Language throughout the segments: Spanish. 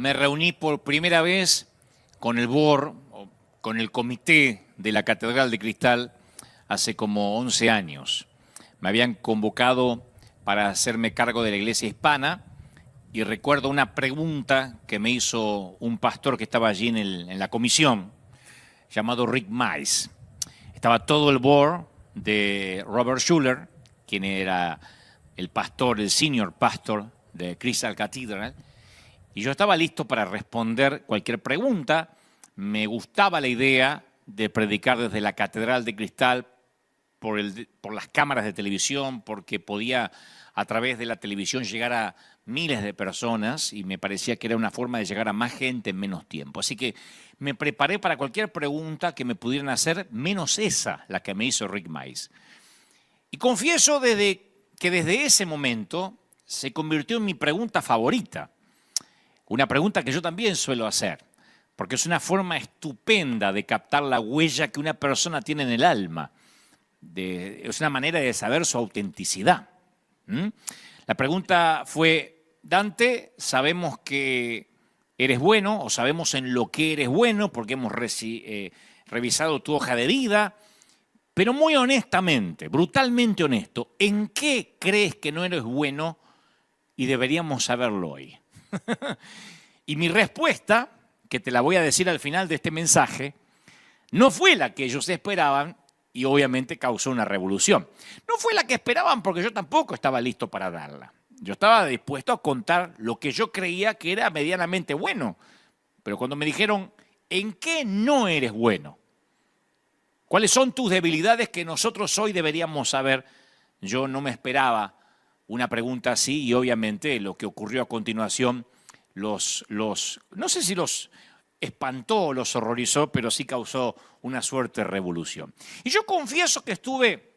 me reuní por primera vez con el board, con el comité de la Catedral de Cristal hace como 11 años. Me habían convocado para hacerme cargo de la iglesia hispana y recuerdo una pregunta que me hizo un pastor que estaba allí en la comisión, llamado Rick Mize. Estaba todo el board de Robert Schuller, quien era el pastor, el senior pastor de Crystal Cathedral, y yo estaba listo para responder cualquier pregunta. Me gustaba la idea de predicar desde la Catedral de Cristal por las cámaras de televisión, porque podía a través de la televisión llegar a miles de personas y me parecía que era una forma de llegar a más gente en menos tiempo. Así que me preparé para cualquier pregunta que me pudieran hacer, menos esa, la que me hizo Rick Mize. Y confieso que desde ese momento se convirtió en mi pregunta favorita. Una pregunta que yo también suelo hacer, porque es una forma estupenda de captar la huella que una persona tiene en el alma. Es una manera de saber su autenticidad. La pregunta fue: Dante, sabemos que eres bueno, o sabemos en lo que eres bueno, porque hemos revisado tu hoja de vida, pero muy honestamente, brutalmente honesto, ¿en qué crees que no eres bueno y deberíamos saberlo hoy? Y mi respuesta, que te la voy a decir al final de este mensaje, no fue la que ellos esperaban y obviamente causó una revolución. No fue la que esperaban porque yo tampoco estaba listo para darla. Yo estaba dispuesto a contar lo que yo creía que era medianamente bueno. Pero cuando me dijeron, ¿en qué no eres bueno? ¿Cuáles son tus debilidades que nosotros hoy deberíamos saber? Yo no me esperaba una pregunta así y obviamente lo que ocurrió a continuación no sé si los espantó o los horrorizó, pero sí causó una suerte de revolución. Y yo confieso que estuve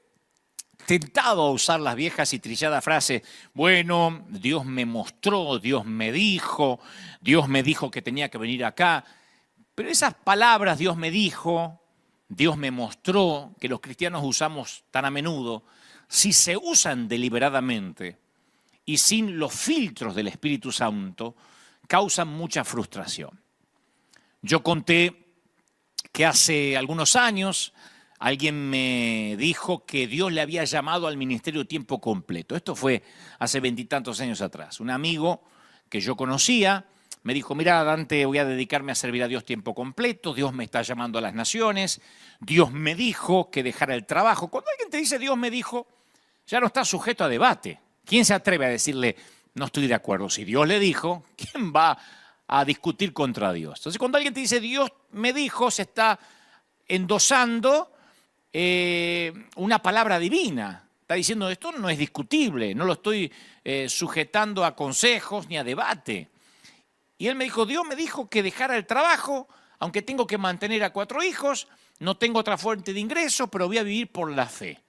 tentado a usar las viejas y trilladas frases: bueno, Dios me mostró, Dios me dijo que tenía que venir acá. Pero esas palabras, Dios me dijo, Dios me mostró, que los cristianos usamos tan a menudo, si se usan deliberadamente y sin los filtros del Espíritu Santo, causan mucha frustración. Yo conté que hace algunos años alguien me dijo que Dios le había llamado al ministerio tiempo completo. Esto fue hace 20 y tantos años atrás. Un amigo que yo conocía me dijo: mira, Dante, voy a dedicarme a servir a Dios tiempo completo, Dios me está llamando a las naciones, Dios me dijo que dejara el trabajo. Cuando alguien te dice Dios me dijo, ya no está sujeto a debate. ¿Quién se atreve a decirle no estoy de acuerdo? Si Dios le dijo, ¿quién va a discutir contra Dios? Entonces, cuando alguien te dice Dios me dijo, se está endosando una palabra divina. Está diciendo, esto no es discutible, no lo estoy sujetando a consejos ni a debate. Y él me dijo, Dios me dijo que dejara el trabajo, aunque tengo que mantener a 4 hijos, no tengo otra fuente de ingreso, pero voy a vivir por la fe.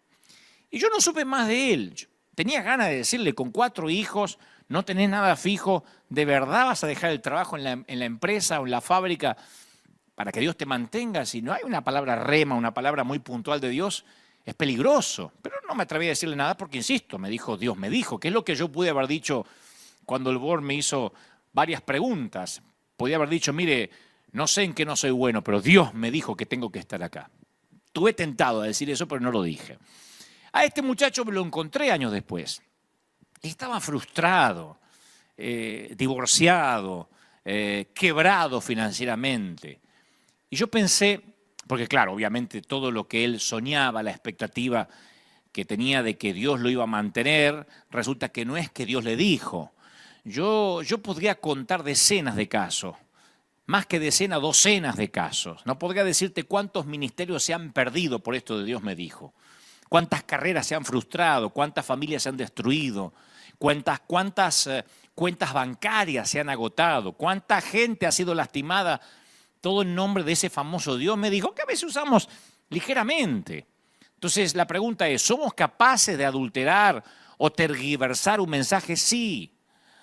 Y yo no supe más de él. Yo tenía ganas de decirle, con 4 hijos, no tenés nada fijo, ¿de verdad vas a dejar el trabajo en la empresa o en la fábrica para que Dios te mantenga? Si no hay una palabra rema, una palabra muy puntual de Dios, es peligroso. Pero no me atreví a decirle nada porque, insisto, me dijo, Dios me dijo, que es lo que yo pude haber dicho cuando el board me hizo varias preguntas. Podía haber dicho, mire, no sé en qué no soy bueno, pero Dios me dijo que tengo que estar acá. Estuve tentado a decir eso, pero no lo dije. A este muchacho me lo encontré años después. Estaba frustrado, divorciado, quebrado financieramente. Y yo pensé, porque claro, obviamente todo lo que él soñaba, la expectativa que tenía de que Dios lo iba a mantener, resulta que no es que Dios le dijo. Yo podría contar decenas de casos, más que decenas, docenas de casos. No podría decirte cuántos ministerios se han perdido por esto de Dios me dijo, cuántas carreras se han frustrado, cuántas familias se han destruido, cuántas cuentas bancarias se han agotado, cuánta gente ha sido lastimada, todo en nombre de ese famoso Dios me dijo, que a veces usamos ligeramente. Entonces la pregunta es, ¿somos capaces de adulterar o tergiversar un mensaje? Sí.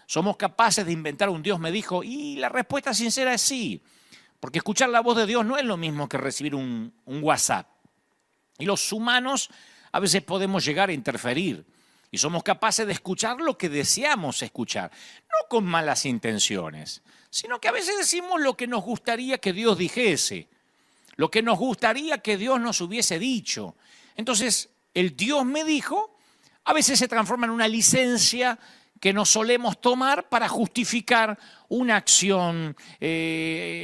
¿Somos capaces de inventar un Dios me dijo? Y la respuesta sincera es sí. Porque escuchar la voz de Dios no es lo mismo que recibir un WhatsApp. Y los humanos a veces podemos llegar a interferir. Y somos capaces de escuchar lo que deseamos escuchar. No con malas intenciones, sino que a veces decimos lo que nos gustaría que Dios dijese, lo que nos gustaría que Dios nos hubiese dicho. Entonces, el Dios me dijo, a veces se transforma en una licencia que nos solemos tomar para justificar una acción,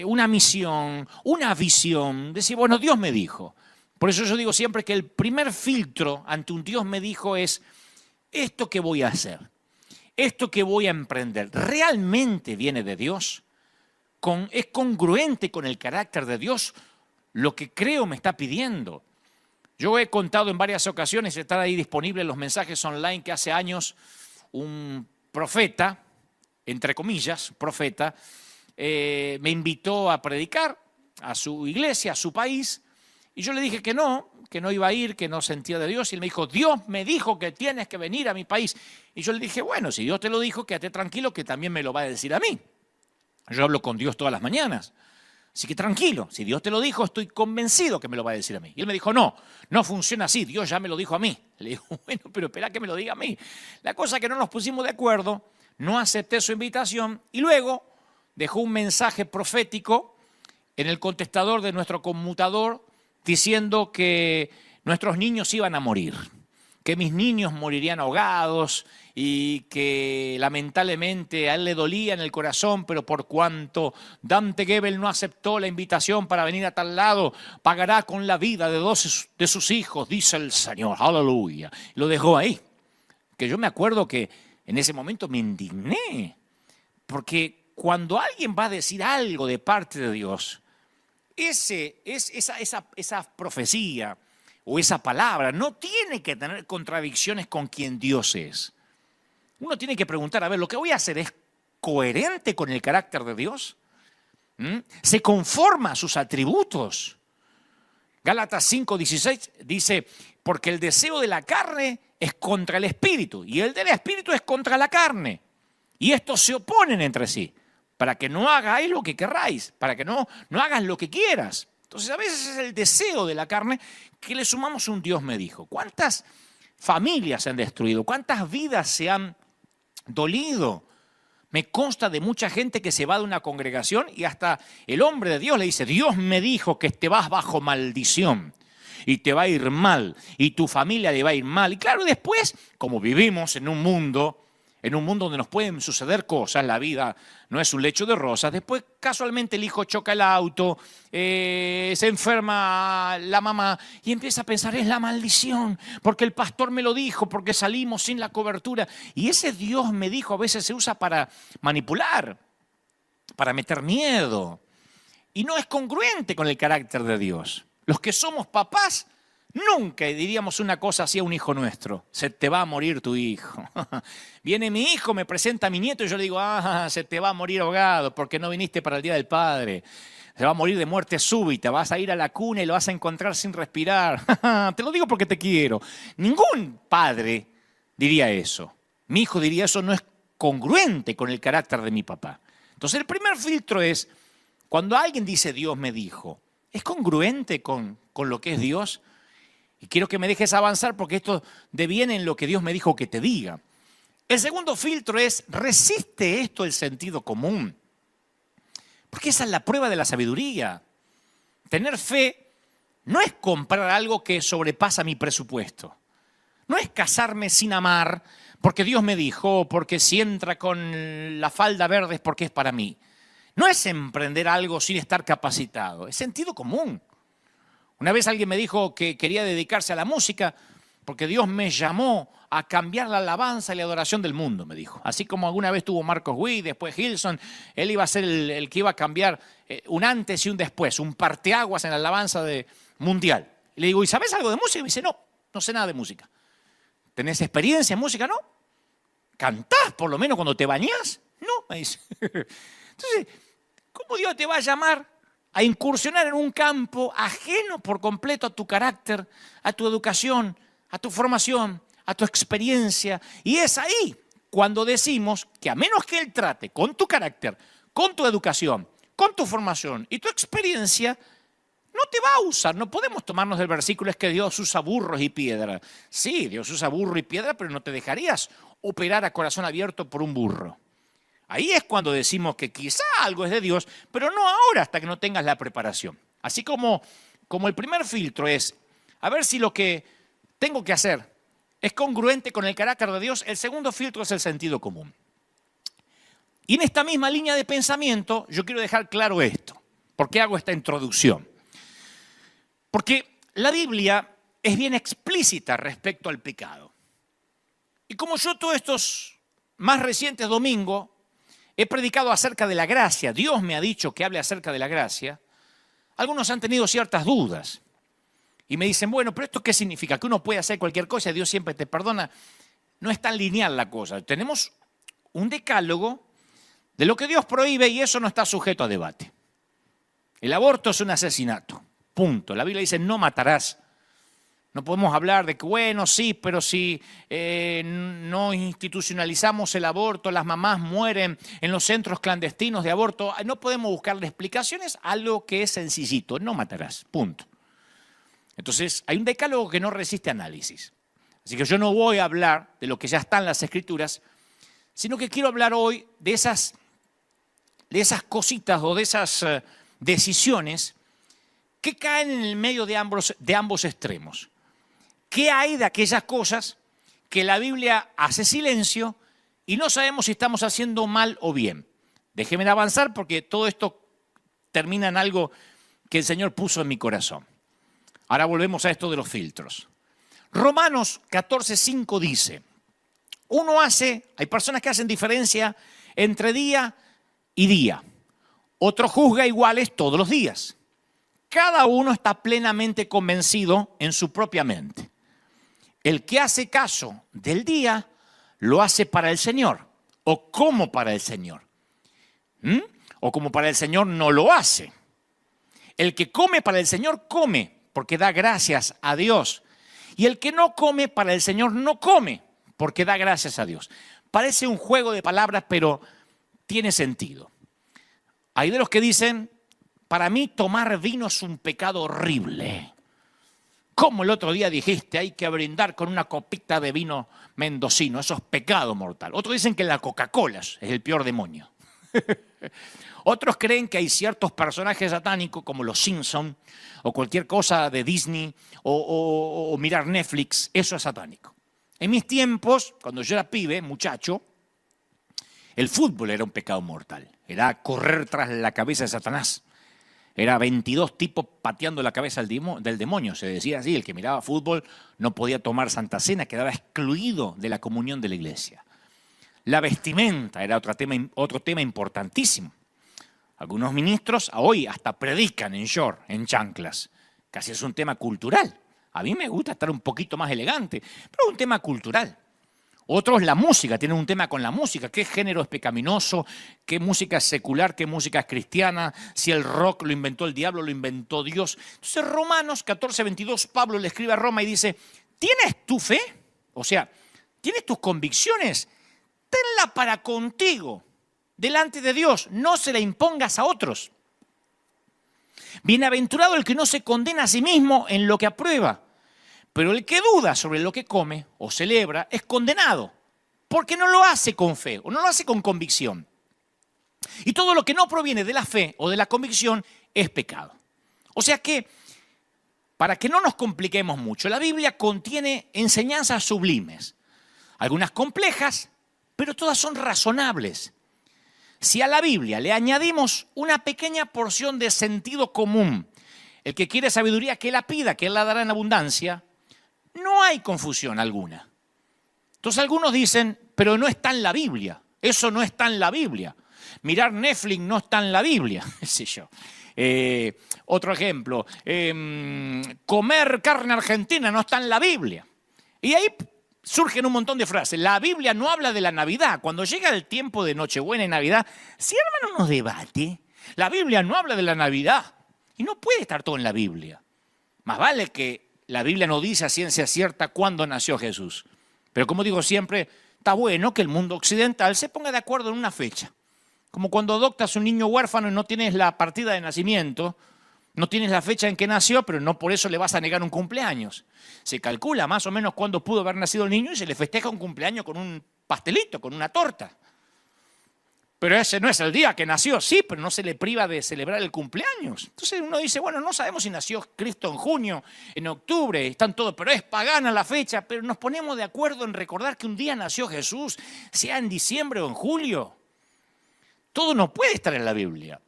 una misión, una visión. Decir, bueno, Dios me dijo. Por eso yo digo siempre que el primer filtro ante un Dios me dijo es, esto que voy a hacer, esto que voy a emprender, ¿realmente viene de Dios? ¿Es congruente con el carácter de Dios lo que creo me está pidiendo? Yo he contado en varias ocasiones, están ahí disponibles los mensajes online, que hace años un profeta, entre comillas, profeta, me invitó a predicar a su iglesia, a su país, y yo le dije que no iba a ir, que no sentía de Dios, y él me dijo, Dios me dijo que tienes que venir a mi país. Y yo le dije, bueno, si Dios te lo dijo, quédate tranquilo, que también me lo va a decir a mí. Yo hablo con Dios todas las mañanas. Así que tranquilo, si Dios te lo dijo, estoy convencido que me lo va a decir a mí. Y él me dijo, no funciona así, Dios ya me lo dijo a mí. Le digo, bueno, pero espera que me lo diga a mí. La cosa es que no nos pusimos de acuerdo, no acepté su invitación y luego dejó un mensaje profético en el contestador de nuestro conmutador diciendo que nuestros niños iban a morir, que mis niños morirían ahogados y que lamentablemente a él le dolía en el corazón, pero por cuanto Dante Gebel no aceptó la invitación para venir a tal lado, pagará con la vida de 2 de sus hijos, dice el Señor, aleluya. Lo dejó ahí. Que yo me acuerdo que en ese momento me indigné, porque cuando alguien va a decir algo de parte de Dios, esa profecía o esa palabra no tiene que tener contradicciones con quien Dios es. Uno tiene que preguntar, a ver, ¿lo que voy a hacer es coherente con el carácter de Dios? ¿Se conforma a sus atributos? Gálatas 5:16 dice, porque el deseo de la carne es contra el espíritu y el del espíritu es contra la carne. Y estos se oponen entre sí, para que no hagáis lo que querráis, para que no hagas lo que quieras. Entonces a veces es el deseo de la carne que le sumamos un Dios me dijo. ¿Cuántas familias se han destruido? ¿Cuántas vidas se han dolido? Me consta de mucha gente que se va de una congregación y hasta el hombre de Dios le dice, Dios me dijo que te vas bajo maldición y te va a ir mal y tu familia le va a ir mal. Y claro, después, como vivimos en un mundo donde nos pueden suceder cosas, la vida no es un lecho de rosas, después casualmente el hijo choca el auto, se enferma la mamá y empieza a pensar, es la maldición, porque el pastor me lo dijo, porque salimos sin la cobertura. Y ese Dios me dijo a veces se usa para manipular, para meter miedo, y no es congruente con el carácter de Dios. Los que somos papás, nunca diríamos una cosa así a un hijo nuestro. Se te va a morir tu hijo. Viene mi hijo, me presenta a mi nieto y yo le digo, se te va a morir ahogado porque no viniste para el Día del Padre. Se va a morir de muerte súbita, vas a ir a la cuna y lo vas a encontrar sin respirar. Te lo digo porque te quiero. Ningún padre diría eso. Mi hijo diría, eso no es congruente con el carácter de mi papá. Entonces el primer filtro es, cuando alguien dice Dios me dijo, ¿es congruente con lo que es Dios? Y quiero que me dejes avanzar porque esto deviene en lo que Dios me dijo que te diga. El segundo filtro es, ¿resiste esto el sentido común? Porque esa es la prueba de la sabiduría. Tener fe no es comprar algo que sobrepasa mi presupuesto. No es casarme sin amar porque Dios me dijo, porque si entra con la falda verde es porque es para mí. No es emprender algo sin estar capacitado, es sentido común. Una vez alguien me dijo que quería dedicarse a la música porque Dios me llamó a cambiar la alabanza y la adoración del mundo, me dijo. Así como alguna vez tuvo Marcos Witt, después Hilson, él iba a ser el que iba a cambiar un antes y un después, un parteaguas en la alabanza mundial. Y le digo, ¿y sabes algo de música? Y me dice, no sé nada de música. ¿Tenés experiencia en música? No. ¿Cantás por lo menos cuando te bañás? No, me dice. Entonces, ¿cómo Dios te va a llamar a incursionar en un campo ajeno por completo a tu carácter, a tu educación, a tu formación, a tu experiencia? Y es ahí cuando decimos que a menos que Él trate con tu carácter, con tu educación, con tu formación y tu experiencia, no te va a usar. No podemos tomarnos del versículo, es que Dios usa burros y piedra. Sí, Dios usa burro y piedra, pero no te dejarías operar a corazón abierto por un burro. Ahí es cuando decimos que quizá algo es de Dios, pero no ahora hasta que no tengas la preparación. Así como el primer filtro es a ver si lo que tengo que hacer es congruente con el carácter de Dios, el segundo filtro es el sentido común. Y en esta misma línea de pensamiento yo quiero dejar claro esto. ¿Por qué hago esta introducción? Porque la Biblia es bien explícita respecto al pecado. Y como yo todos estos más recientes domingos he predicado acerca de la gracia, Dios me ha dicho que hable acerca de la gracia, algunos han tenido ciertas dudas. Y me dicen, bueno, pero ¿esto qué significa? ¿Que uno puede hacer cualquier cosa y Dios siempre te perdona? No es tan lineal la cosa. Tenemos un decálogo de lo que Dios prohíbe y eso no está sujeto a debate. El aborto es un asesinato, punto. La Biblia dice, no matarás. No podemos hablar de que, bueno, sí, pero si no institucionalizamos el aborto, las mamás mueren en los centros clandestinos de aborto. No podemos buscarle explicaciones a lo que es sencillito, no matarás, punto. Entonces, hay un decálogo que no resiste análisis. Así que yo no voy a hablar de lo que ya está en las Escrituras, sino que quiero hablar hoy de esas cositas o de esas decisiones que caen en el medio de ambos extremos. ¿Qué hay de aquellas cosas que la Biblia hace silencio y no sabemos si estamos haciendo mal o bien? Déjenme avanzar porque todo esto termina en algo que el Señor puso en mi corazón. Ahora volvemos a esto de los filtros. Romanos 14:5 dice, hay personas que hacen diferencia entre día y día. Otro juzga iguales todos los días. Cada uno está plenamente convencido en su propia mente. El que hace caso del día, lo hace para el Señor, o como para el Señor. O como para el Señor no lo hace. El que come para el Señor, come, porque da gracias a Dios. Y el que no come para el Señor, no come, porque da gracias a Dios. Parece un juego de palabras, pero tiene sentido. Hay de los que dicen, para mí tomar vino es un pecado horrible. Como el otro día dijiste, hay que brindar con una copita de vino mendocino, eso es pecado mortal. Otros dicen que la Coca-Cola es el peor demonio. Otros creen que hay ciertos personajes satánicos como los Simpsons o cualquier cosa de Disney o mirar Netflix, eso es satánico. En mis tiempos, cuando yo era pibe, muchacho, el fútbol era un pecado mortal. Era correr tras la cabeza de Satanás. Era 22 tipos pateando la cabeza del demonio. Se decía así, el que miraba fútbol no podía tomar Santa Cena, quedaba excluido de la comunión de la iglesia. La vestimenta era otro tema importantísimo. Algunos ministros hoy hasta predican en short, en chanclas. Casi es un tema cultural. A mí me gusta estar un poquito más elegante, pero es un tema cultural. Otros la música, tienen un tema con la música. ¿Qué género es pecaminoso? ¿Qué música es secular? ¿Qué música es cristiana? Si el rock lo inventó el diablo, lo inventó Dios. Entonces Romanos 14:22, Pablo le escribe a Roma y dice, ¿tienes tu fe? O sea, ¿tienes tus convicciones? Tenla para contigo, delante de Dios. No se la impongas a otros. Bienaventurado el que no se condena a sí mismo en lo que aprueba. Pero el que duda sobre lo que come o celebra es condenado, porque no lo hace con fe o no lo hace con convicción. Y todo lo que no proviene de la fe o de la convicción es pecado. O sea que, para que no nos compliquemos mucho, la Biblia contiene enseñanzas sublimes, algunas complejas, pero todas son razonables. Si a la Biblia le añadimos una pequeña porción de sentido común, el que quiere sabiduría que la pida, que Él la dará en abundancia, no hay confusión alguna. Entonces algunos dicen, pero no está en la Biblia. Eso no está en la Biblia. Mirar Netflix no está en la Biblia. ¿Qué sé yo? Otro ejemplo, comer carne argentina no está en la Biblia. Y ahí surgen un montón de frases. La Biblia no habla de la Navidad. Cuando llega el tiempo de Nochebuena y Navidad, si arman unos debates, la Biblia no habla de la Navidad. Y no puede estar todo en la Biblia. Más vale que la Biblia no dice a ciencia cierta cuándo nació Jesús. Pero como digo siempre, está bueno que el mundo occidental se ponga de acuerdo en una fecha. Como cuando adoptas un niño huérfano y no tienes la partida de nacimiento, no tienes la fecha en que nació, pero no por eso le vas a negar un cumpleaños. Se calcula más o menos cuándo pudo haber nacido el niño y se le festeja un cumpleaños con un pastelito, con una torta. Pero ese no es el día que nació, sí, pero no se le priva de celebrar el cumpleaños. Entonces uno dice, bueno, no sabemos si nació Cristo en junio, en octubre, están todos, pero es pagana la fecha, pero nos ponemos de acuerdo en recordar que un día nació Jesús, sea en diciembre o en julio. Todo no puede estar en la Biblia.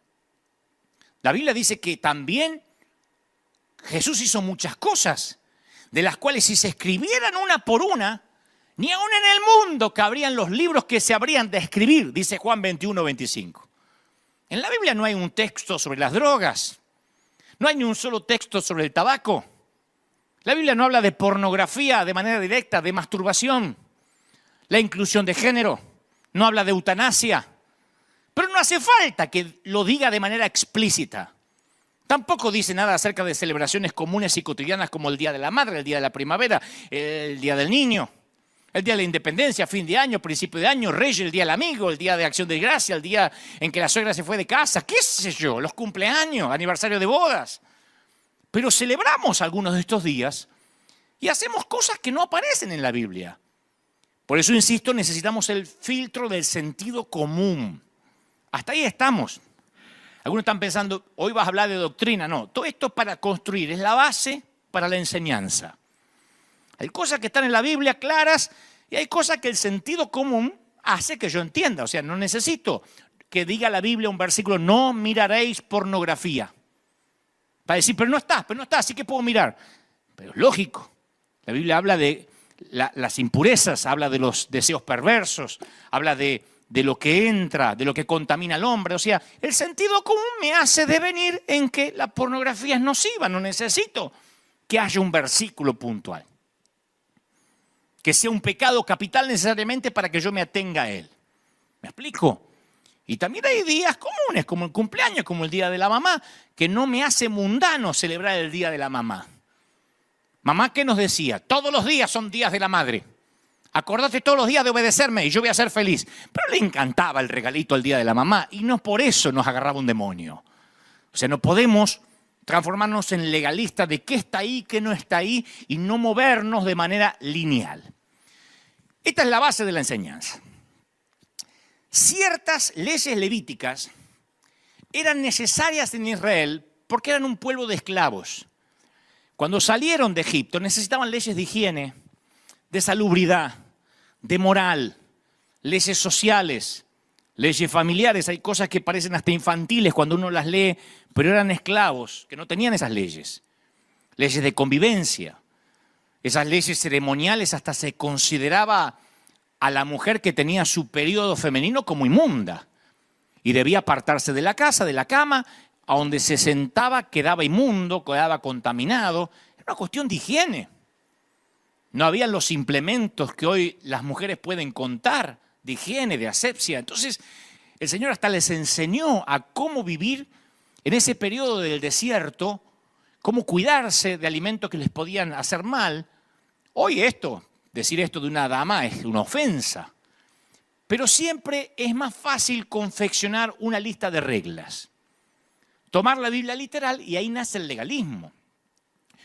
La Biblia dice que también Jesús hizo muchas cosas, de las cuales si se escribieran una por una, ni aún en el mundo cabrían los libros que se habrían de escribir, dice Juan 21:25. En la Biblia no hay un texto sobre las drogas, no hay ni un solo texto sobre el tabaco. La Biblia no habla de pornografía de manera directa, de masturbación, la inclusión de género, no habla de eutanasia, pero no hace falta que lo diga de manera explícita. Tampoco dice nada acerca de celebraciones comunes y cotidianas como el Día de la Madre, el Día de la Primavera, el Día del Niño, el Día de la Independencia, fin de año, principio de año, Reyes, el Día del Amigo, el Día de Acción de Gracia, el día en que la suegra se fue de casa, qué sé yo, los cumpleaños, aniversario de bodas. Pero celebramos algunos de estos días y hacemos cosas que no aparecen en la Biblia. Por eso, insisto, necesitamos el filtro del sentido común. Hasta ahí estamos. Algunos están pensando, hoy vas a hablar de doctrina. No, todo esto es para construir, es la base para la enseñanza. Hay cosas que están en la Biblia claras y hay cosas que el sentido común hace que yo entienda. O sea, no necesito que diga la Biblia un versículo, no miraréis pornografía. Para decir, pero no está, así que puedo mirar. Pero es lógico. La Biblia habla de las impurezas, habla de los deseos perversos, habla de lo que entra, de lo que contamina al hombre. O sea, el sentido común me hace devenir en que la pornografía es nociva. No necesito que haya un versículo puntual, que sea un pecado capital necesariamente para que yo me atenga a él. ¿Me explico? Y también hay días comunes, como el cumpleaños, como el Día de la Mamá, que no me hace mundano celebrar el Día de la Mamá. Mamá, ¿qué nos decía? Todos los días son días de la madre. Acordate todos los días de obedecerme y yo voy a ser feliz. Pero le encantaba el regalito al Día de la Mamá y no por eso nos agarraba un demonio. O sea, no podemos transformarnos en legalistas de qué está ahí, qué no está ahí y no movernos de manera lineal. Esta es la base de la enseñanza. Ciertas leyes levíticas eran necesarias en Israel porque eran un pueblo de esclavos. Cuando salieron de Egipto necesitaban leyes de higiene, de salubridad, de moral, leyes sociales, leyes familiares. Hay cosas que parecen hasta infantiles cuando uno las lee, pero eran esclavos que no tenían esas leyes. Leyes de convivencia. Esas leyes ceremoniales hasta se consideraba a la mujer que tenía su periodo femenino como inmunda y debía apartarse de la casa, de la cama, a donde se sentaba quedaba inmundo, quedaba contaminado. Era una cuestión de higiene. No habían los implementos que hoy las mujeres pueden contar de higiene, de asepsia. Entonces, el Señor hasta les enseñó a cómo vivir en ese periodo del desierto, cómo cuidarse de alimentos que les podían hacer mal. Hoy decir esto de una dama es una ofensa. Pero siempre es más fácil confeccionar una lista de reglas. Tomar la Biblia literal y ahí nace el legalismo.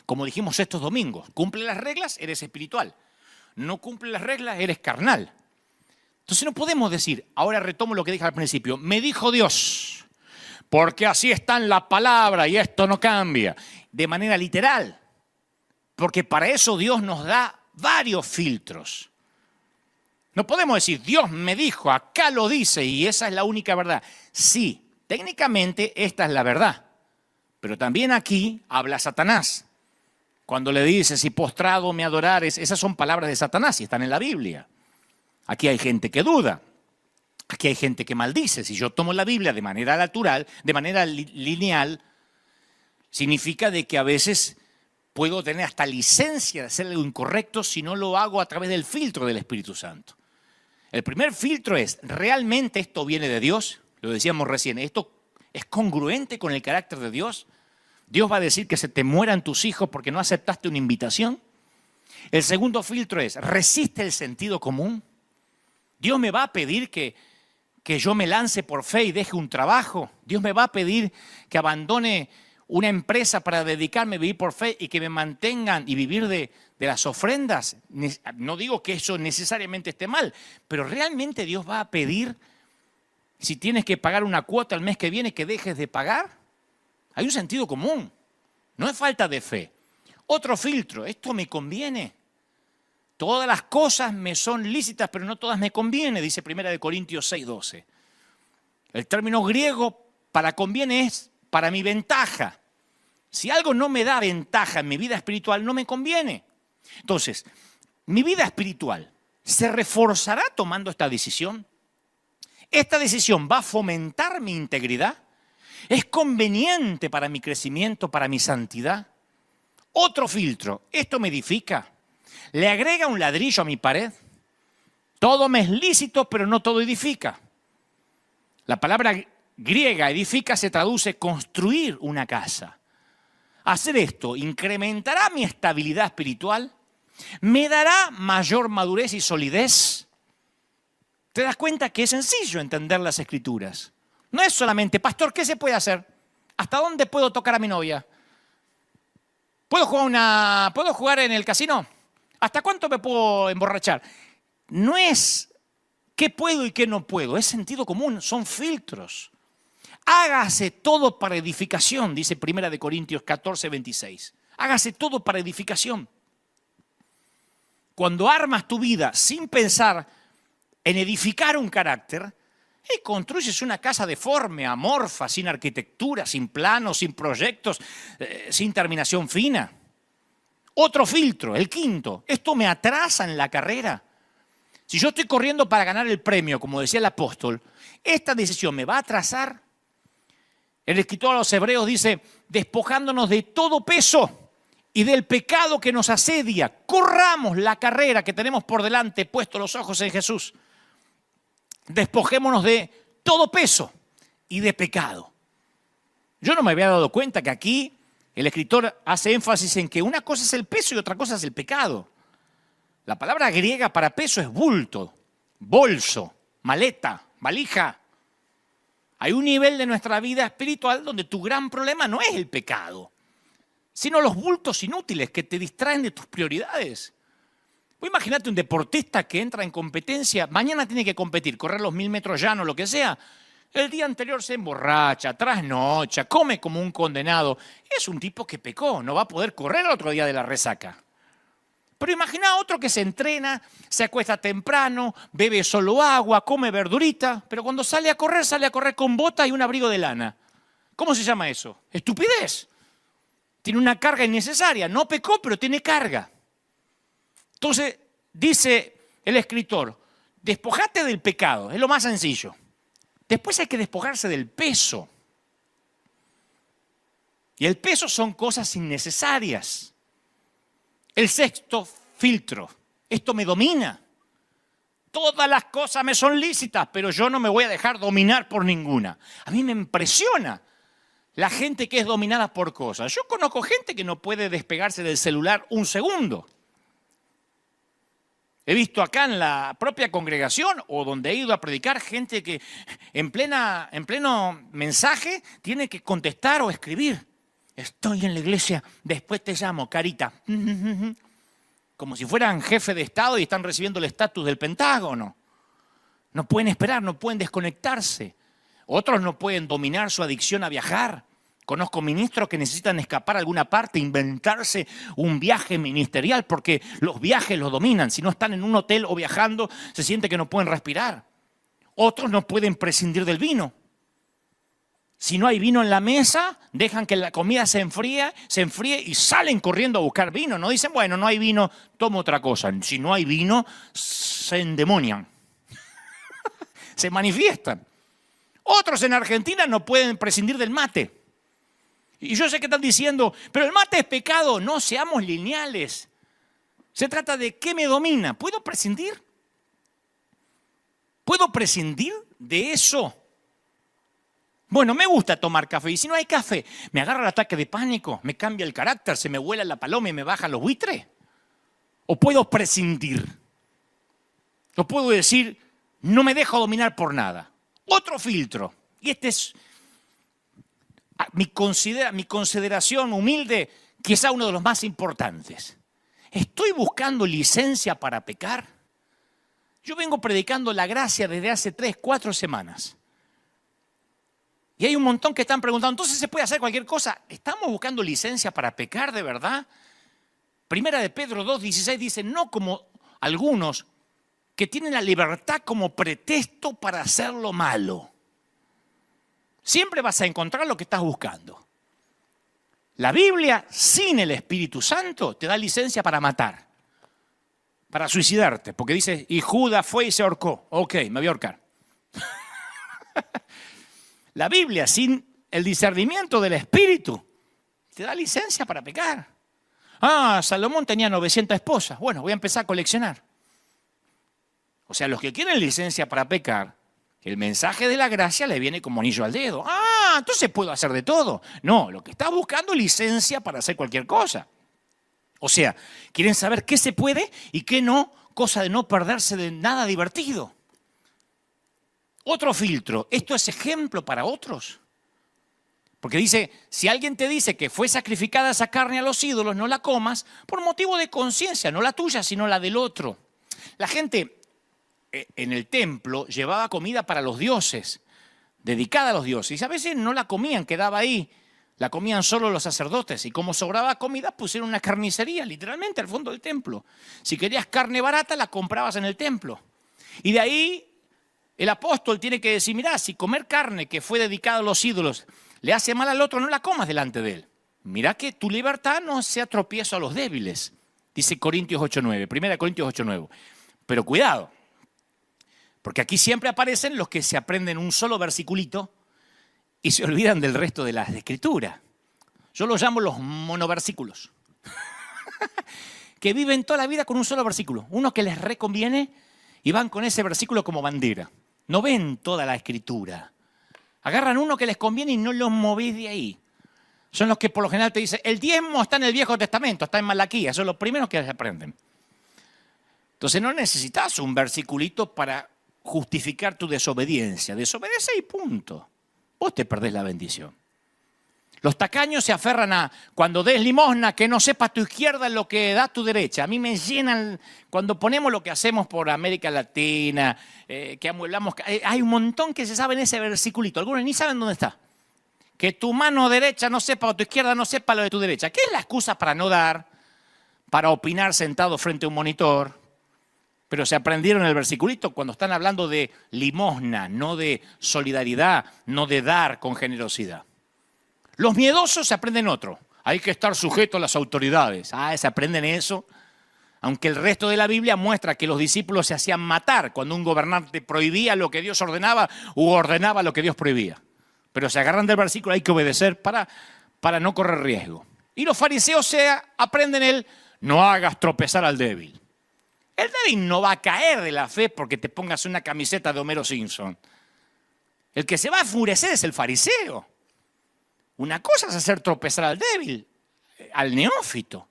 Como dijimos estos domingos, cumple las reglas, eres espiritual. No cumple las reglas, eres carnal. Entonces no podemos decir, ahora retomo lo que dije al principio, me dijo Dios, porque así está en la palabra y esto no cambia. De manera literal, porque para eso Dios nos da varios filtros. No podemos decir, Dios me dijo, acá lo dice y esa es la única verdad. Sí, técnicamente esta es la verdad, pero también aquí habla Satanás. Cuando le dice, si postrado me adorares, esas son palabras de Satanás y están en la Biblia. Aquí hay gente que duda, aquí hay gente que maldice. Si yo tomo la Biblia de manera natural, de manera lineal, significa de que a veces puedo tener hasta licencia de hacer algo incorrecto si no lo hago a través del filtro del Espíritu Santo. El primer filtro es, ¿realmente esto viene de Dios? Lo decíamos recién, ¿esto es congruente con el carácter de Dios? ¿Dios va a decir que se te mueran tus hijos porque no aceptaste una invitación? El segundo filtro es, ¿resiste el sentido común? ¿Dios me va a pedir que yo me lance por fe y deje un trabajo? ¿Dios me va a pedir que abandone una empresa para dedicarme a vivir por fe y que me mantengan y vivir de las ofrendas? No digo que eso necesariamente esté mal, pero ¿realmente Dios va a pedir Si tienes que pagar una cuota el mes que viene, que dejes de pagar. Hay un sentido común. No es falta de fe. Otro filtro, ¿esto me conviene? Todas las cosas me son lícitas, pero no todas me conviene, dice 1 Corintios 6:12. El término griego para conviene es para mi ventaja. Si algo no me da ventaja en mi vida espiritual, no me conviene. Entonces, mi vida espiritual se reforzará tomando esta decisión. ¿Esta decisión va a fomentar mi integridad? ¿Es conveniente para mi crecimiento, para mi santidad? Otro filtro, ¿esto me edifica? ¿Le agrega un ladrillo a mi pared? Todo me es lícito, pero no todo edifica. La palabra griega edifica se traduce construir una casa. Hacer esto incrementará mi estabilidad espiritual, me dará mayor madurez y solidez. ¿Te das cuenta que es sencillo entender las Escrituras? No es solamente, pastor, ¿qué se puede hacer? ¿Hasta dónde puedo tocar a mi novia? ¿Puedo jugar en el casino? ¿Hasta cuánto me puedo emborrachar? No es qué puedo y qué no puedo, es sentido común, son filtros. Hágase todo para edificación, dice 1 Corintios 14:26. Hágase todo para edificación. Cuando armas tu vida sin pensar en edificar un carácter, y construyes una casa deforme, amorfa, sin arquitectura, sin planos, sin proyectos, sin terminación fina. Otro filtro, el quinto, esto me atrasa en la carrera. Si yo estoy corriendo para ganar el premio, como decía el apóstol, esta decisión me va a atrasar. El escritor a los Hebreos dice, despojándonos de todo peso y del pecado que nos asedia, corramos la carrera que tenemos por delante, puestos los ojos en Jesús. Despojémonos de todo peso y de pecado. Yo no me había dado cuenta que aquí el escritor hace énfasis en que una cosa es el peso y otra cosa es el pecado. La palabra griega para peso es bulto, bolso, maleta, valija. Hay un nivel de nuestra vida espiritual donde tu gran problema no es el pecado, sino los bultos inútiles que te distraen de tus prioridades. Imagínate un deportista que entra en competencia, mañana tiene que competir, correr los 1000 metros llanos, lo que sea. El día anterior se emborracha, trasnocha, come como un condenado. Es un tipo que pecó, no va a poder correr el otro día de la resaca. Pero imagina a otro que se entrena, se acuesta temprano, bebe solo agua, come verdurita, pero cuando sale a correr con bota y un abrigo de lana. ¿Cómo se llama eso? Estupidez. Tiene una carga innecesaria, no pecó, pero tiene carga. Entonces, dice el escritor, despojate del pecado, es lo más sencillo. Después hay que despojarse del peso. Y el peso son cosas innecesarias. El sexto filtro, esto me domina. Todas las cosas me son lícitas, pero yo no me voy a dejar dominar por ninguna. A mí me impresiona la gente que es dominada por cosas. Yo conozco gente que no puede despegarse del celular un segundo. He visto acá en la propia congregación o donde he ido a predicar gente que en pleno mensaje tiene que contestar o escribir. Estoy en la iglesia, después te llamo, carita. Como si fueran jefe de Estado y están recibiendo el estatus del Pentágono. No pueden esperar, no pueden desconectarse. Otros no pueden dominar su adicción a viajar. Conozco ministros que necesitan escapar a alguna parte, inventarse un viaje ministerial porque los viajes los dominan. Si no están en un hotel o viajando, se siente que no pueden respirar. Otros no pueden prescindir del vino. Si no hay vino en la mesa, dejan que la comida se enfríe y salen corriendo a buscar vino. No dicen, bueno, no hay vino, tomo otra cosa. Si no hay vino, se endemonian. Se manifiestan. Otros en Argentina no pueden prescindir del mate. Y yo sé que están diciendo, pero el mate es pecado. No, seamos lineales. Se trata de qué me domina. ¿Puedo prescindir? ¿Puedo prescindir de eso? Bueno, me gusta tomar café. Y si no hay café, me agarra el ataque de pánico, me cambia el carácter, se me vuela la paloma y me bajan los buitres. ¿O puedo prescindir? ¿O puedo decir, no me dejo dominar por nada? Otro filtro. Y este es mi consideración humilde, quizá uno de los más importantes. ¿Estoy buscando licencia para pecar? Yo vengo predicando la gracia desde hace 3, 4 semanas. Y hay un montón que están preguntando, ¿entonces se puede hacer cualquier cosa? ¿Estamos buscando licencia para pecar de verdad? Primera de Pedro 2:16 dice, no como algunos que tienen la libertad como pretexto para hacer lo malo. Siempre vas a encontrar lo que estás buscando. La Biblia, sin el Espíritu Santo, te da licencia para matar, para suicidarte, porque dice, y Judas fue y se ahorcó. Ok, me voy a ahorcar. La Biblia, sin el discernimiento del Espíritu, te da licencia para pecar. Ah, Salomón tenía 900 esposas. Bueno, voy a empezar a coleccionar. O sea, los que quieren licencia para pecar, el mensaje de la gracia le viene como anillo al dedo. Ah, entonces puedo hacer de todo. No, lo que está buscando es licencia para hacer cualquier cosa. O sea, quieren saber qué se puede y qué no, cosa de no perderse de nada divertido. Otro filtro, ¿esto es ejemplo para otros? Porque dice, si alguien te dice que fue sacrificada esa carne a los ídolos, no la comas por motivo de conciencia, no la tuya, sino la del otro. La gente en el templo llevaba comida para los dioses, dedicada a los dioses. Y a veces no la comían, quedaba ahí. La comían solo los sacerdotes. Y como sobraba comida, pusieron una carnicería, literalmente, al fondo del templo. Si querías carne barata, la comprabas en el templo. Y de ahí el apóstol tiene que decir, mirá, si comer carne que fue dedicada a los ídolos le hace mal al otro, no la comas delante de él. Mirá que tu libertad no sea tropiezo a los débiles. Dice Corintios 8:9, 1 Corintios 8:9. Pero cuidado, porque aquí siempre aparecen los que se aprenden un solo versiculito y se olvidan del resto de las escrituras. Yo los llamo los monoversículos. Que viven toda la vida con un solo versículo. Uno que les reconviene y van con ese versículo como bandera. No ven toda la escritura. Agarran uno que les conviene y no los movés de ahí. Son los que por lo general te dicen, el diezmo está en el Viejo Testamento, está en Malaquías. Son los primeros que aprenden. Entonces no necesitas un versiculito para justificar tu desobediencia. Desobedece y punto. Vos te perdés la bendición. Los tacaños se aferran a, cuando des limosna, que no sepa tu izquierda lo que da tu derecha. A mí me llenan, cuando ponemos lo que hacemos por América Latina, que amueblamos, hay un montón que se saben ese versiculito. Algunos ni saben dónde está. Que tu mano derecha no sepa o tu izquierda no sepa lo de tu derecha. ¿Qué es la excusa para no dar? Para opinar sentado frente a un monitor. Pero se aprendieron el versiculito cuando están hablando de limosna, no de solidaridad, no de dar con generosidad. Los miedosos se aprenden otro. Hay que estar sujeto a las autoridades. Se aprenden eso. Aunque el resto de la Biblia muestra que los discípulos se hacían matar cuando un gobernante prohibía lo que Dios ordenaba u ordenaba lo que Dios prohibía. Pero se agarran del versículo, hay que obedecer para no correr riesgo. Y los fariseos aprenden el no hagas tropezar al débil. El débil no va a caer de la fe porque te pongas una camiseta de Homero Simpson. El que se va a enfurecer es el fariseo. Una cosa es hacer tropezar al débil, al neófito.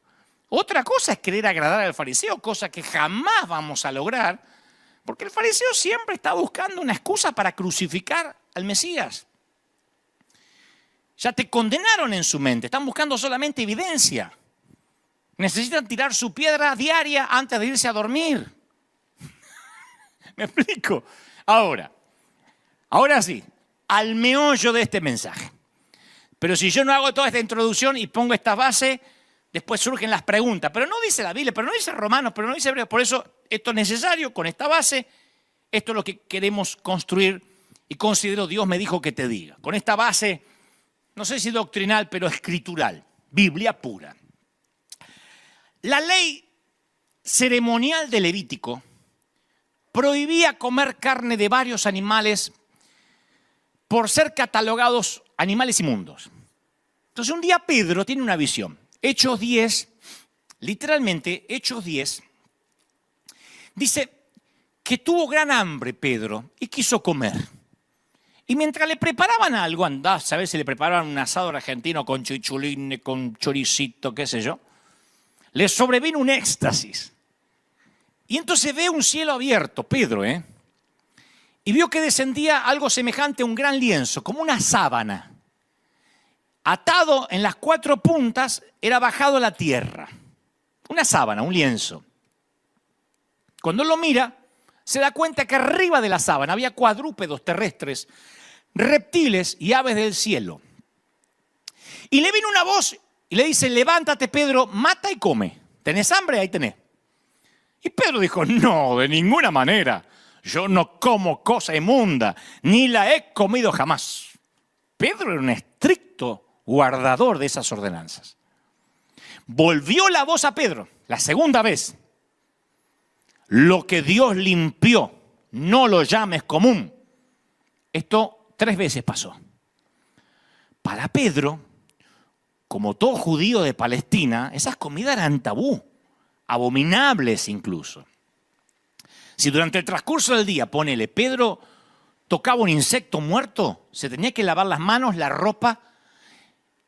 Otra cosa es querer agradar al fariseo, cosa que jamás vamos a lograr, porque el fariseo siempre está buscando una excusa para crucificar al Mesías. Ya te condenaron en su mente, están buscando solamente evidencia. Necesitan tirar su piedra diaria antes de irse a dormir. ¿Me explico? Ahora sí, al meollo de este mensaje. Pero si yo no hago toda esta introducción y pongo esta base, después surgen las preguntas. Pero no dice la Biblia, pero no dice Romanos, pero no dice Hebreos. Por eso esto es necesario, con esta base, esto es lo que queremos construir y considero Dios me dijo que te diga. Con esta base, no sé si doctrinal, pero escritural, Biblia pura. La ley ceremonial de Levítico prohibía comer carne de varios animales por ser catalogados animales inmundos. Entonces un día Pedro tiene una visión. Hechos 10, literalmente Hechos 10, dice que tuvo gran hambre Pedro y quiso comer. Y mientras le preparaban algo, andá a saber si le preparaban un asado argentino con chichulines, con choricito, qué sé yo, le sobrevino un éxtasis. Y entonces ve un cielo abierto, Pedro, y vio que descendía algo semejante a un gran lienzo, como una sábana. Atado en las 4 puntas, era bajado a la tierra. Una sábana, un lienzo. Cuando lo mira, se da cuenta que arriba de la sábana había cuadrúpedos terrestres reptiles y aves del cielo. Y le vino una voz y le dice, levántate Pedro, mata y come. ¿Tenés hambre? Ahí tenés. Y Pedro dijo, no, de ninguna manera. Yo no como cosa inmunda, ni la he comido jamás. Pedro era un estricto guardador de esas ordenanzas. Volvió la voz a Pedro, la segunda vez. Lo que Dios limpió, no lo llames común. Esto 3 veces pasó. Para Pedro, como todo judío de Palestina, esas comidas eran tabú, abominables incluso. Si durante el transcurso del día, ponele, Pedro tocaba un insecto muerto, se tenía que lavar las manos, la ropa,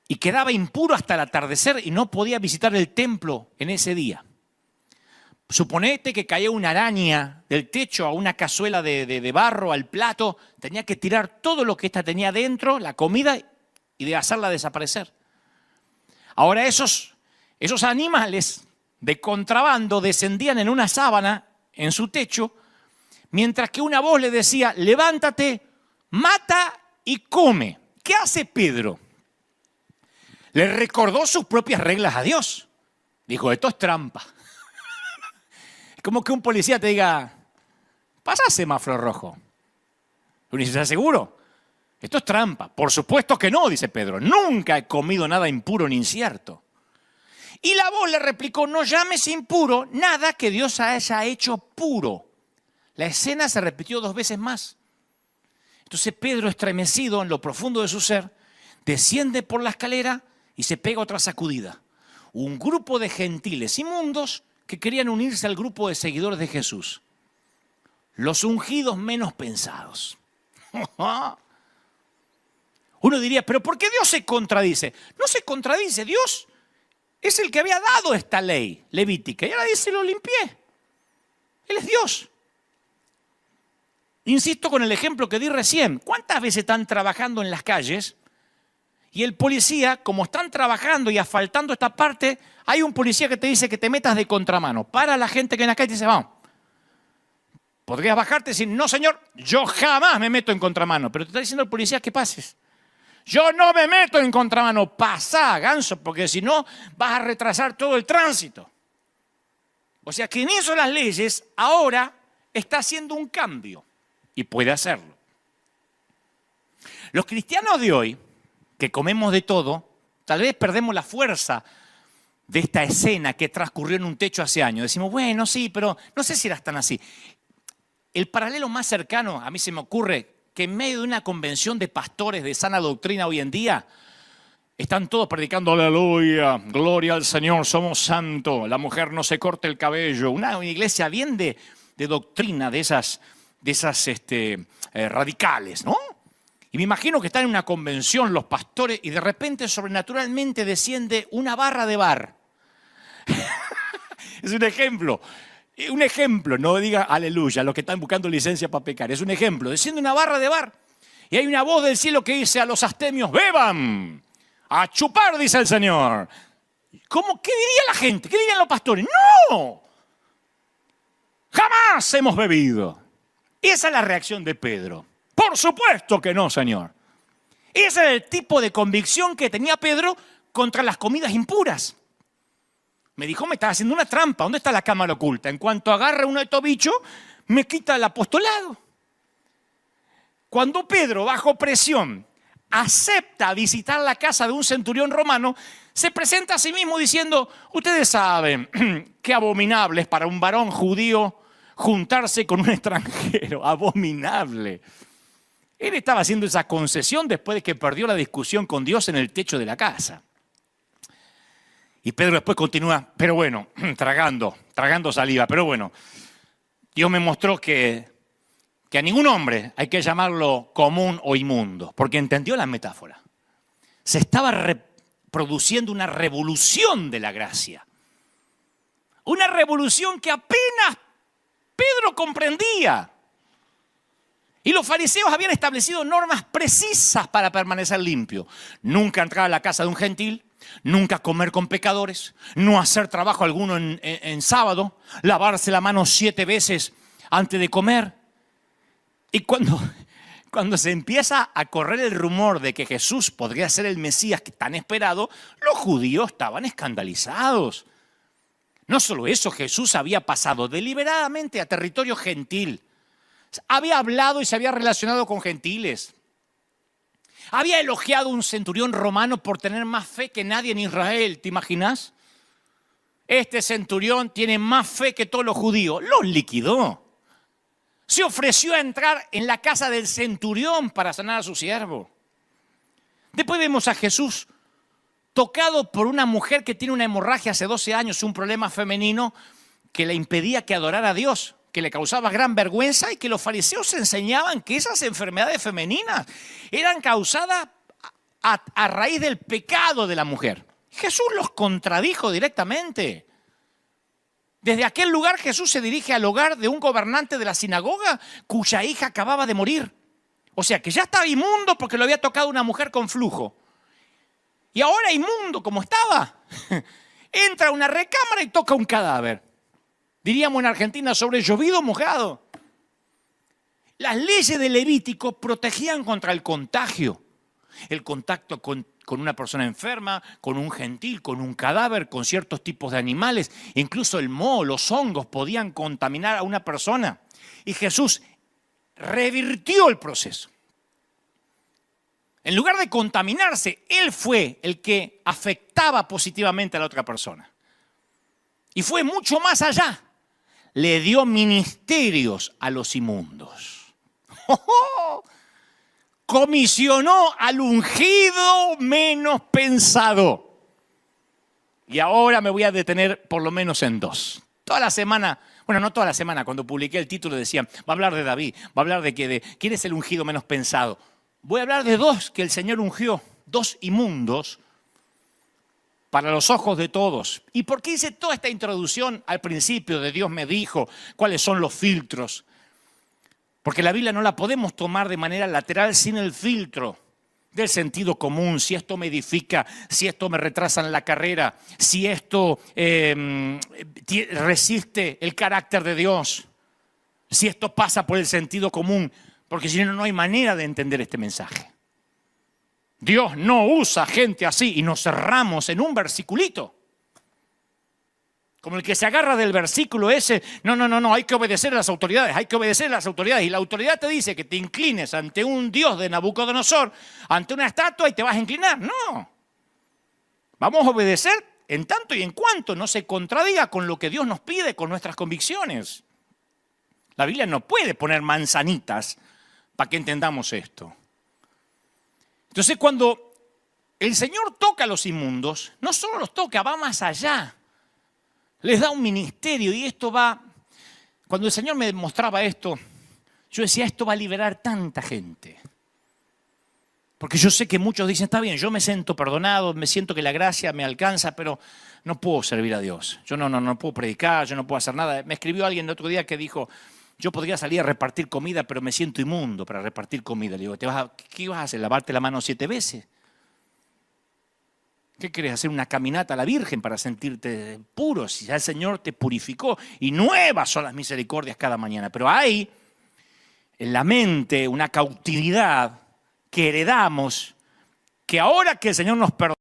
y quedaba impuro hasta el atardecer y no podía visitar el templo en ese día. Suponete que caía una araña del techo a una cazuela de barro, al plato, tenía que tirar todo lo que ésta tenía dentro, la comida, y de hacerla desaparecer. Ahora esos animales de contrabando descendían en una sábana en su techo, mientras que una voz le decía, levántate, mata y come. ¿Qué hace Pedro? Le recordó sus propias reglas a Dios. Dijo, esto es trampa. Es como que un policía te diga, pasa semáforo rojo. Uno dice, ¿estás seguro? Esto es trampa. Por supuesto que no, dice Pedro. Nunca he comido nada impuro ni incierto. Y la voz le replicó, no llames impuro nada que Dios haya hecho puro. La escena se repitió 2 veces más. Entonces Pedro, estremecido en lo profundo de su ser, desciende por la escalera y se pega otra sacudida. Un grupo de gentiles inmundos que querían unirse al grupo de seguidores de Jesús. Los ungidos menos pensados. Uno diría, ¿pero por qué Dios se contradice? No se contradice, Dios es el que había dado esta ley levítica y ahora dice, lo limpié. Él es Dios. Insisto con el ejemplo que di recién. ¿Cuántas veces están trabajando en las calles y el policía, como están trabajando y asfaltando esta parte, hay un policía que te dice que te metas de contramano? Para a la gente que en la calle y dice, vamos. Podrías bajarte y decir, no señor, yo jamás me meto en contramano. Pero te está diciendo el policía que pases. Yo no me meto en contramano, pasá, ganso, porque si no vas a retrasar todo el tránsito. O sea, quien hizo las leyes ahora está haciendo un cambio y puede hacerlo. Los cristianos de hoy, que comemos de todo, tal vez perdemos la fuerza de esta escena que transcurrió en un techo hace años. Decimos, bueno, sí, pero no sé si eras tan así. El paralelo más cercano a mí se me ocurre que en medio de una convención de pastores de sana doctrina hoy en día, están todos predicando, aleluya, gloria al Señor, somos santos, la mujer no se corte el cabello. Una iglesia bien de doctrina, de esas radicales, ¿no? Y me imagino que están en una convención los pastores y de repente sobrenaturalmente desciende una barra de bar. Es un ejemplo. Un ejemplo, no diga aleluya, los que están buscando licencia para pecar. Es un ejemplo. Desciende una barra de bar y hay una voz del cielo que dice a los astemios, beban, a chupar, dice el Señor. ¿Cómo? ¿Qué diría la gente? ¿Qué dirían los pastores? ¡No! Jamás hemos bebido. Esa es la reacción de Pedro. Por supuesto que no, Señor. Ese era el tipo de convicción que tenía Pedro contra las comidas impuras. Me dijo, me estás haciendo una trampa. ¿Dónde está la cámara oculta? En cuanto agarre uno de estos bichos, me quita el apostolado. Cuando Pedro, bajo presión, acepta visitar la casa de un centurión romano, se presenta a sí mismo diciendo, ustedes saben qué abominable es para un varón judío juntarse con un extranjero. Abominable. Él estaba haciendo esa concesión después de que perdió la discusión con Dios en el techo de la casa. Y Pedro después continúa, pero bueno, tragando saliva, pero bueno, Dios me mostró que a ningún hombre hay que llamarlo común o inmundo, porque entendió la metáfora. Se estaba produciendo una revolución de la gracia. Una revolución que apenas Pedro comprendía. Y los fariseos habían establecido normas precisas para permanecer limpio. Nunca entrar a la casa de un gentil, nunca comer con pecadores, no hacer trabajo alguno en sábado, lavarse la mano 7 veces antes de comer. Y cuando cuando se empieza a correr el rumor de que Jesús podría ser el Mesías tan esperado, los judíos estaban escandalizados. No solo eso, Jesús había pasado deliberadamente a territorio gentil. Había hablado y se había relacionado con gentiles. Había elogiado a un centurión romano por tener más fe que nadie en Israel, ¿te imaginas? Este centurión tiene más fe que todos los judíos. Los liquidó. Se ofreció a entrar en la casa del centurión para sanar a su siervo. Después vemos a Jesús tocado por una mujer que tiene una hemorragia hace 12 años, un problema femenino que le impedía que adorara a Dios, que le causaba gran vergüenza y que los fariseos enseñaban que esas enfermedades femeninas eran causadas a raíz del pecado de la mujer. Jesús los contradijo directamente. Desde aquel lugar Jesús se dirige al hogar de un gobernante de la sinagoga cuya hija acababa de morir. O sea que ya estaba inmundo porque lo había tocado una mujer con flujo. Y ahora inmundo como estaba, entra a una recámara y toca un cadáver. Diríamos en Argentina, sobre llovido mojado. Las leyes de Levítico protegían contra el contagio. El contacto con una persona enferma, con un gentil, con un cadáver, con ciertos tipos de animales. Incluso el moho, los hongos podían contaminar a una persona. Y Jesús revirtió el proceso. En lugar de contaminarse, Él fue el que afectaba positivamente a la otra persona. Y fue mucho más allá. Le dio ministerios a los inmundos. Comisionó al ungido menos pensado. Y ahora me voy a detener por lo menos en dos. Toda la semana, bueno, no toda la semana, cuando publiqué el título decían, va a hablar de David, va a hablar de quién es el ungido menos pensado. Voy a hablar de dos que el Señor ungió, dos inmundos, para los ojos de todos. ¿Y por qué hice toda esta introducción al principio de Dios me dijo cuáles son los filtros? Porque la Biblia no la podemos tomar de manera lateral sin el filtro del sentido común. Si esto me edifica, si esto me retrasa en la carrera, si esto resiste el carácter de Dios, si esto pasa por el sentido común, porque si no, no hay manera de entender este mensaje. Dios no usa gente así y nos cerramos en un versiculito. Como el que se agarra del versículo ese, no, hay que obedecer a las autoridades, hay que obedecer a las autoridades. Y la autoridad te dice que te inclines ante un Dios de Nabucodonosor, ante una estatua y te vas a inclinar. No. Vamos a obedecer en tanto y en cuanto no se contradiga con lo que Dios nos pide, con nuestras convicciones. La Biblia no puede poner manzanitas para que entendamos esto. Entonces, cuando el Señor toca a los inmundos, no solo los toca, va más allá. Les da un ministerio y esto va... Cuando el Señor me mostraba esto, yo decía, esto va a liberar tanta gente. Porque yo sé que muchos dicen, está bien, yo me siento perdonado, me siento que la gracia me alcanza, pero no puedo servir a Dios. Yo no puedo predicar, yo no puedo hacer nada. Me escribió alguien el otro día que dijo, yo podría salir a repartir comida, pero me siento inmundo para repartir comida. Le digo, ¿qué vas a hacer? ¿Lavarte la mano 7 veces? ¿Qué querés? ¿Hacer una caminata a la Virgen para sentirte puro? Si ya el Señor te purificó y nuevas son las misericordias cada mañana. Pero hay en la mente una cautividad que heredamos, que ahora que el Señor nos perdona,